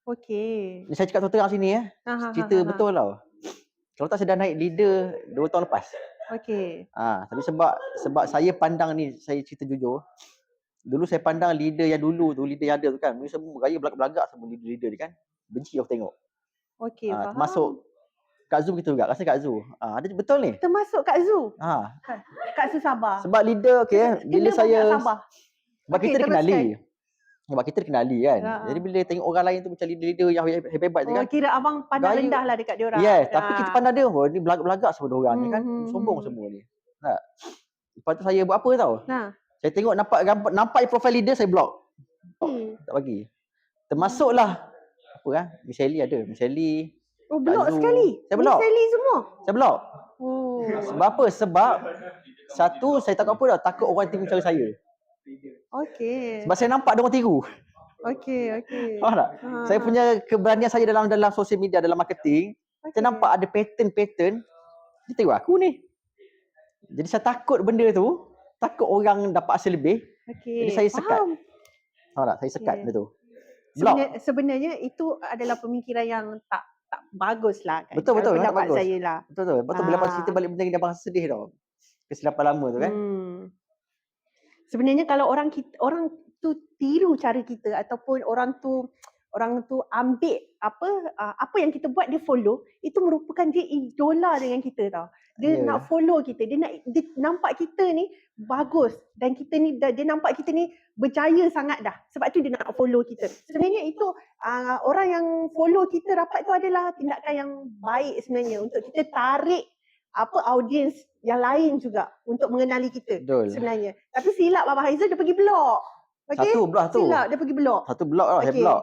Okey. Ni saya cakap terang sini Ha ha ha cerita ha ha. betul tau. Kalau tak saya dah naik leader 2 tahun lepas. Okey. Tapi sebab saya pandang ni, saya cerita jujur. Dulu saya pandang leader yang dulu tu, leader yang ada tu kan, ni semua bergaya belagak-belagak semua leader-leader ni kan. Benci aku tengok. Okey, faham. Termasuk Kak Zu gitu juga, rasa Kak Zu. Dia betul ni. Termasuk Kak Zu? Ha. Kak Zu Sabah? Sebab leader bila Kenapa pula saya Sabah? sebab Okey, kita teruskan. dikenali. Sebab kita dikenali kan. Jadi bila tengok orang lain tu macam leader-leader yang hebat-hebat je Oh, kan. kira abang pandang Gaya. rendah lah dekat diorang. Yes, tapi kita pandang dia, oh ni belagak-belagak semua diorang ni kan. Sombong Hmm. semua ni. Tak. Lepas tu saya buat apa tau? Nah. Saya tengok nampak profile leader, saya block. Tak bagi. Termasuklah Miss Ellie ada. Miss Ellie, Oh, Kak block Zu. sekali? Saya Miss block. Ellie semua? Saya block. Oh. Sebab apa? Sebab satu, saya takut apa tau? Takut orang tiru cara saya. Okey. Sebab saya nampak dia orang tiru. Okey. Faham tak? Saya punya keberanian saya dalam sosial media, dalam marketing, saya nampak ada pattern, dia tiru aku ni. Jadi saya takut benda tu, takut orang dapat hasil lebih. Jadi saya sekat. Faham tak? Saya sekat benda tu. Sebenarnya itu adalah pemikiran yang tak bagus lah kan. Betul, tak Pendapat bagus. saya lah. Betul. Bila abang cerita balik benda ni, abang sedih tau. Kesilapan lama tu kan. Sebenarnya kalau orang tu tiru cara kita ataupun orang tu ambil apa yang kita buat, dia follow, itu merupakan dia idola dengan kita tau. Dia nak follow kita, dia nampak kita ni bagus dan kita ni dia nampak kita ni berjaya sangat dah. Sebab tu dia nak follow kita. Sebenarnya itu orang yang follow kita rapat tu adalah tindakan yang baik sebenarnya untuk kita tarik audiens yang lain juga untuk mengenali kita. Betul. Sebenarnya. Tapi silap Abang Haizal, dia pergi block. Okay? Satu block tu. Silap dia pergi block. Satu block lah, saya block.